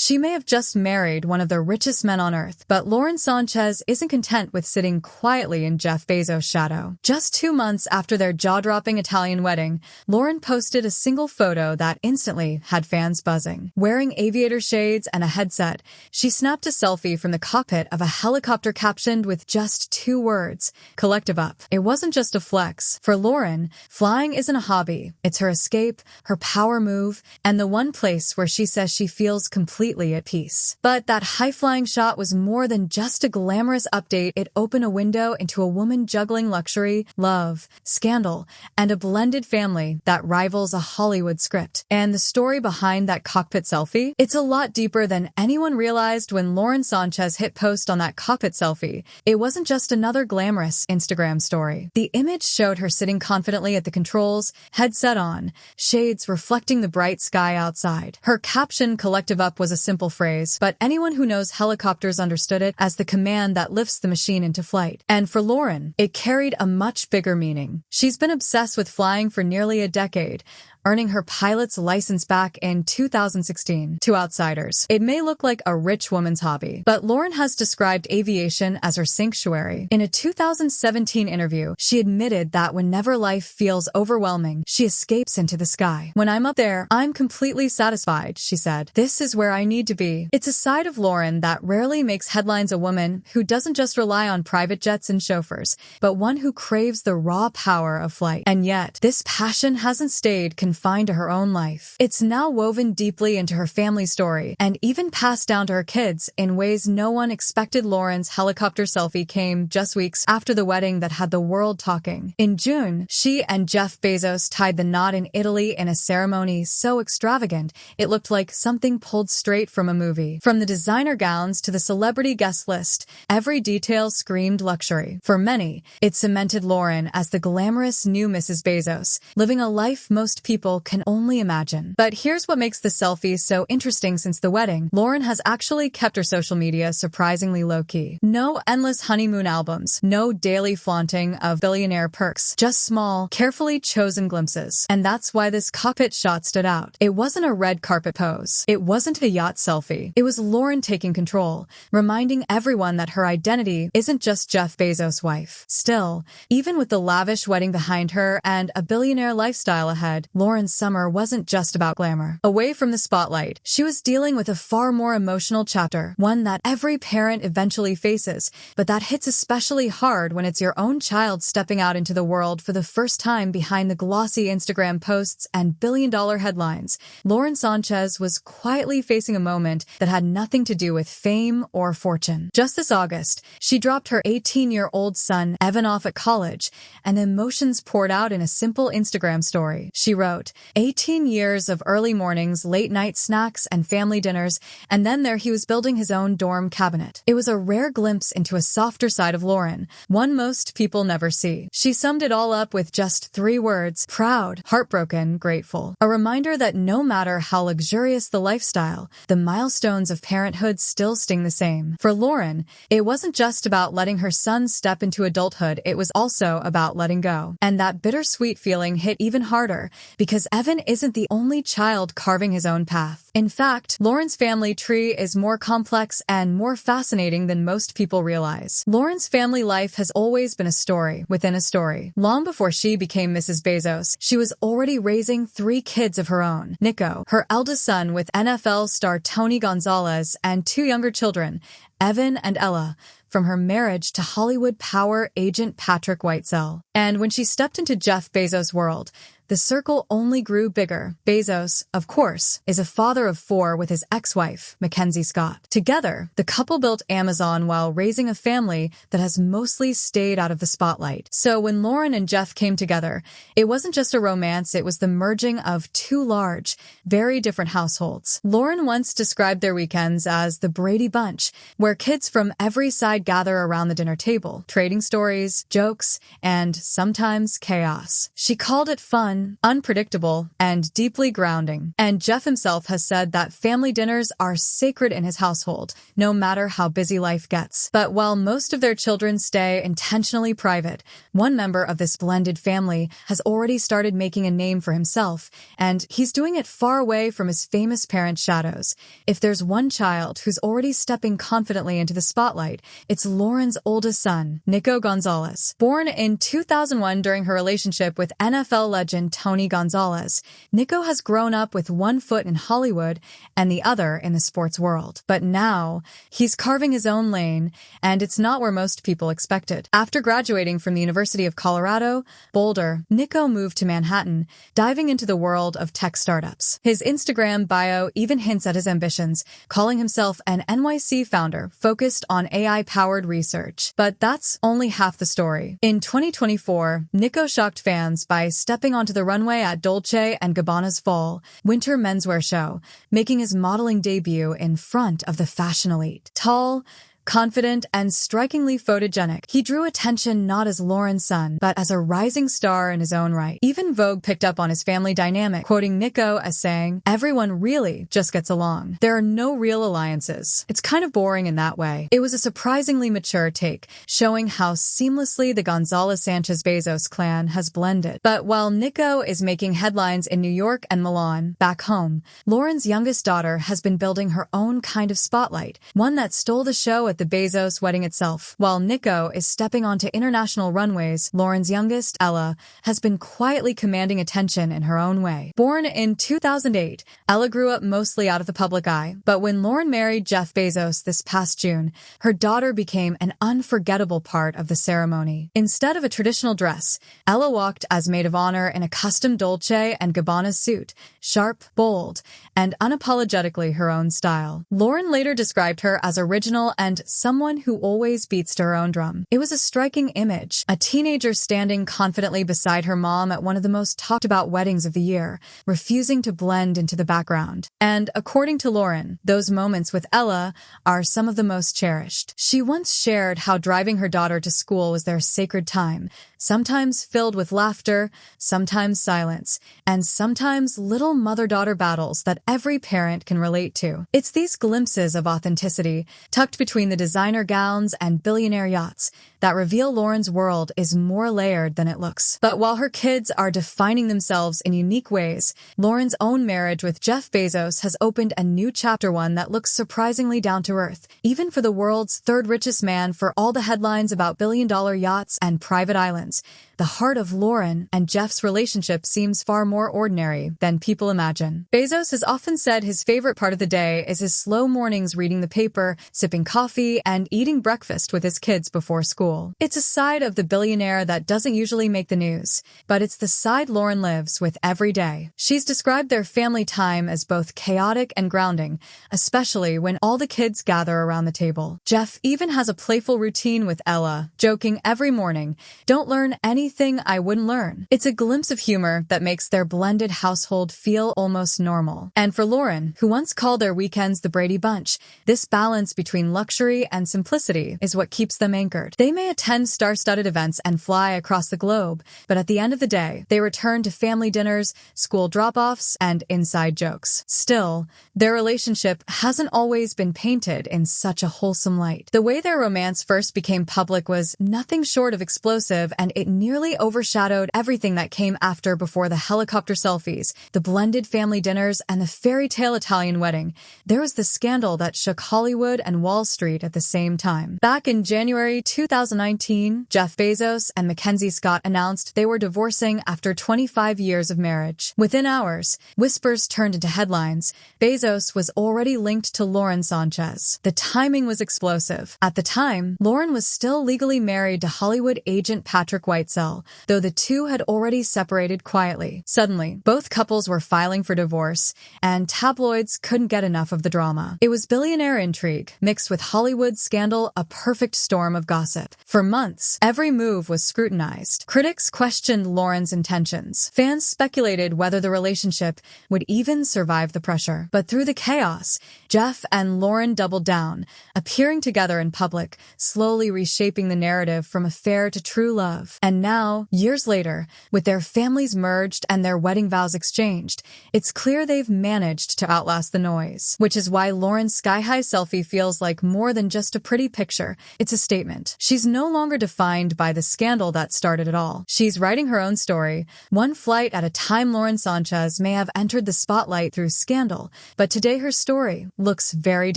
She may have just married one of the richest men on earth, but Lauren Sánchez isn't content with sitting quietly in Jeff Bezos' shadow. Just 2 months after their jaw-dropping Italian wedding, Lauren posted a single photo that instantly had fans buzzing. Wearing aviator shades and a headset, she snapped a selfie from the cockpit of a helicopter captioned with just 2 words, "Collective Up." It wasn't just a flex. For Lauren, flying isn't a hobby. It's her escape, her power move, and the one place where she says she feels completely at peace. But that high-flying shot was more than just a glamorous update. It opened a window into a woman juggling luxury, love, scandal, and a blended family that rivals a Hollywood script. And the story behind that cockpit selfie? It's a lot deeper than anyone realized when Lauren Sánchez hit post on that cockpit selfie. It wasn't just another glamorous Instagram story. The image showed her sitting confidently at the controls, headset on, shades reflecting the bright sky outside. Her caption, "Collective Up," was a simple phrase, but anyone who knows helicopters understood it as the command that lifts the machine into flight. And for Lauren, it carried a much bigger meaning. She's been obsessed with flying for nearly a decade, earning her pilot's license back in 2016. To outsiders, it may look like a rich woman's hobby, but Lauren has described aviation as her sanctuary. In a 2017 interview, she admitted that whenever life feels overwhelming, she escapes into the sky. "When I'm up there, I'm completely satisfied," she said. "This is where I need to be." It's a side of Lauren that rarely makes headlines, a woman who doesn't just rely on private jets and chauffeurs, but one who craves the raw power of flight. And yet, this passion hasn't stayed confined to her own life. It's now woven deeply into her family story and even passed down to her kids in ways no one expected. Lauren's helicopter selfie came just weeks after the wedding that had the world talking. In June, she and Jeff Bezos tied the knot in Italy in a ceremony so extravagant it looked like something pulled straight from a movie. From the designer gowns to the celebrity guest list, every detail screamed luxury. For many, it cemented Lauren as the glamorous new Mrs. Bezos, living a life most people can only imagine. But here's what makes the selfie so interesting. Since the wedding, Lauren has actually kept her social media surprisingly low-key. No endless honeymoon albums, no daily flaunting of billionaire perks, just small, carefully chosen glimpses. And that's why this cockpit shot stood out. It wasn't a red carpet pose. It wasn't a yacht selfie. It was Lauren taking control, reminding everyone that her identity isn't just Jeff Bezos' wife. Still, even with the lavish wedding behind her and a billionaire lifestyle ahead, Lauren's summer wasn't just about glamour. Away from the spotlight, she was dealing with a far more emotional chapter, one that every parent eventually faces, but that hits especially hard when it's your own child stepping out into the world for the first time behind the glossy Instagram posts and billion-dollar headlines. Lauren Sánchez was quietly facing a moment that had nothing to do with fame or fortune. Just this August, she dropped her 18-year-old son, Evan, off at college, and the emotions poured out in a simple Instagram story. She wrote, 18 years of early mornings, late-night snacks, and family dinners, and then there he was building his own dorm cabinet. It was a rare glimpse into a softer side of Lauren, one most people never see. She summed it all up with just 3 words: proud, heartbroken, grateful. A reminder that no matter how luxurious the lifestyle, the milestones of parenthood still sting the same. For Lauren, it wasn't just about letting her son step into adulthood, it was also about letting go. And that bittersweet feeling hit even harder, because Evan isn't the only child carving his own path. In fact, Lauren's family tree is more complex and more fascinating than most people realize. Lauren's family life has always been a story within a story. Long before she became Mrs. Bezos, she was already raising 3 kids of her own. Nico, her eldest son with NFL star Tony Gonzalez, and 2 younger children, Evan and Ella, from her marriage to Hollywood power agent Patrick Whitesell. And when she stepped into Jeff Bezos' world, the circle only grew bigger. Bezos, of course, is a father of 4 with his ex-wife, Mackenzie Scott. Together, the couple built Amazon while raising a family that has mostly stayed out of the spotlight. So when Lauren and Jeff came together, it wasn't just a romance, it was the merging of 2 large, very different households. Lauren once described their weekends as the Brady Bunch, where kids from every side gather around the dinner table, trading stories, jokes, and sometimes chaos. She called it fun, fun, unpredictable, and deeply grounding. And Jeff himself has said that family dinners are sacred in his household, no matter how busy life gets. But while most of their children stay intentionally private, one member of this blended family has already started making a name for himself, and he's doing it far away from his famous parents' shadows. If there's one child who's already stepping confidently into the spotlight, it's Lauren's oldest son, Nico Gonzalez. Born in 2001 during her relationship with NFL legend Tony Gonzalez, Nico has grown up with one foot in Hollywood and the other in the sports world. But now, he's carving his own lane, and it's not where most people expected. After graduating from the University of Colorado, Boulder, Nico moved to Manhattan, diving into the world of tech startups. His Instagram bio even hints at his ambitions, calling himself an NYC founder focused on AI-powered research. But that's only half the story. In 2024, Nico shocked fans by stepping onto the runway at Dolce & Gabbana's fall winter menswear show, making his modeling debut in front of the fashion elite. Tall, confident, and strikingly photogenic, he drew attention not as Lauren's son, but as a rising star in his own right. Even Vogue picked up on his family dynamic, quoting Nico as saying, "Everyone really just gets along. There are no real alliances. It's kind of boring in that way." It was a surprisingly mature take, showing how seamlessly the Gonzalez-Sanchez Bezos clan has blended. But while Nico is making headlines in New York and Milan, back home, Lauren's youngest daughter has been building her own kind of spotlight, one that stole the show at the Bezos wedding itself. While Nico is stepping onto international runways, Lauren's youngest, Ella, has been quietly commanding attention in her own way. Born in 2008, Ella grew up mostly out of the public eye, but when Lauren married Jeff Bezos this past June, her daughter became an unforgettable part of the ceremony. Instead of a traditional dress, Ella walked as maid of honor in a custom Dolce & Gabbana suit, sharp, bold, and unapologetically her own style. Lauren later described her as original and someone who always beats to her own drum. It was a striking image, a teenager standing confidently beside her mom at one of the most talked about weddings of the year, refusing to blend into the background. And according to Lauren, those moments with Ella are some of the most cherished. She once shared how driving her daughter to school was their sacred time, sometimes filled with laughter, sometimes silence, and sometimes little mother-daughter battles that every parent can relate to. It's these glimpses of authenticity, tucked between the designer gowns and billionaire yachts, that reveal Lauren's world is more layered than it looks. But while her kids are defining themselves in unique ways, Lauren's own marriage with Jeff Bezos has opened a new chapter, one that looks surprisingly down to earth. Even for the world's third richest man, for all the headlines about billion-dollar yachts and private islands, the heart of Lauren and Jeff's relationship seems far more ordinary than people imagine. Bezos has often said his favorite part of the day is his slow mornings reading the paper, sipping coffee, and eating breakfast with his kids before school. It's a side of the billionaire that doesn't usually make the news, but it's the side Lauren lives with every day. She's described their family time as both chaotic and grounding, especially when all the kids gather around the table. Jeff even has a playful routine with Ella, joking every morning, "Don't learn anything I wouldn't learn." It's a glimpse of humor that makes their blended household feel almost normal. And for Lauren, who once called their weekends the Brady Bunch, this balance between luxury and simplicity is what keeps them anchored. They may attend star-studded events and fly across the globe, but at the end of the day, they return to family dinners, school drop-offs, and inside jokes. Still, their relationship hasn't always been painted in such a wholesome light. The way their romance first became public was nothing short of explosive, and it nearly overshadowed everything that came after. Before the helicopter selfies, the blended family dinners, and the fairy tale Italian wedding, there was the scandal that shook Hollywood and Wall Street at the same time. Back in January 2019, Jeff Bezos and Mackenzie Scott announced they were divorcing after 25 years of marriage. Within hours, whispers turned into headlines. Bezos was already linked to Lauren Sánchez. The timing was explosive. At the time, Lauren was still legally married to Hollywood agent Patrick Whitesell, though the two had already separated quietly. Suddenly, both couples were filing for divorce, and tabloids couldn't get enough of the drama. It was billionaire intrigue, mixed with Hollywood scandal, a perfect storm of gossip. For months, every move was scrutinized. Critics questioned Lauren's intentions. Fans speculated whether the relationship would even survive the pressure. But through the chaos, Jeff and Lauren doubled down, appearing together in public, slowly reshaping the narrative from affair to true love. And now, years later, with their families merged and their wedding vows exchanged, it's clear they've managed to outlast the noise. Which is why Lauren's sky-high selfie feels like more than just a pretty picture. It's a statement. She's no longer defined by the scandal that started it all. She's writing her own story. One flight at a time. Lauren Sánchez may have entered the spotlight through scandal, but today her story looks very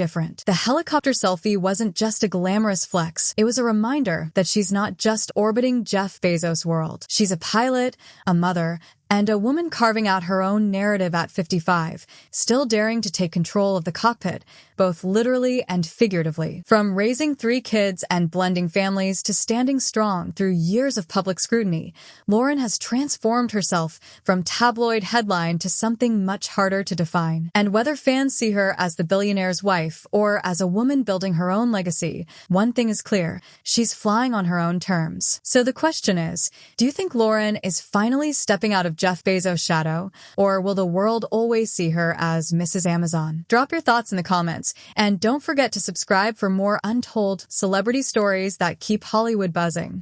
different. The helicopter selfie wasn't just a glamorous flex. It was a reminder that she's not just orbiting Jeff Bezos' world. She's a pilot, a mother, and a woman carving out her own narrative at 55, still daring to take control of the cockpit, both literally and figuratively. From raising 3 kids and blending families to standing strong through years of public scrutiny, Lauren has transformed herself from tabloid headline to something much harder to define. And whether fans see her as the billionaire's wife or as a woman building her own legacy, one thing is clear: she's flying on her own terms. So the question is, do you think Lauren is finally stepping out of Jeff Bezos' shadow, or will the world always see her as Mrs. Amazon? Drop your thoughts in the comments, and don't forget to subscribe for more untold celebrity stories that keep Hollywood buzzing.